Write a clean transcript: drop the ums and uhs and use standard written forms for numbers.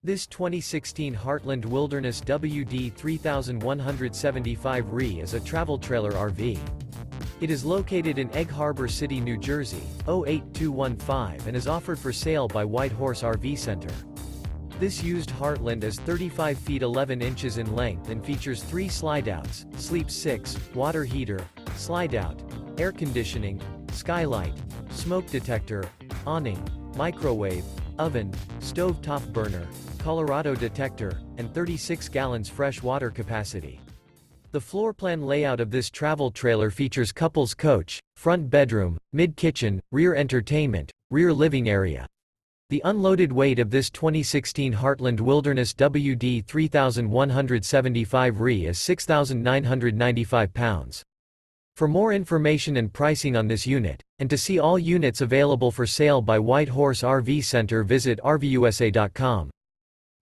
This 2016 Heartland Wilderness WD 3175 RE is a travel trailer RV. It is located in Egg Harbor City, New Jersey, 08215 and is offered for sale by White Horse RV Center. This used Heartland is 35 feet 11 inches in length and features 3 slideouts, sleep 6, water heater, slideout, air conditioning, skylight, smoke detector, awning, microwave, oven, stove top burner, Colorado detector, and 36 gallons fresh water capacity. The floor plan layout of this travel trailer features couples coach, front bedroom, mid-kitchen, rear entertainment, rear living area. The unloaded weight of this 2016 Heartland Wilderness WD 3175 RE is 6,995 pounds. For more information and pricing on this unit, and to see all units available for sale by White Horse RV Center, visit RVUSA.com.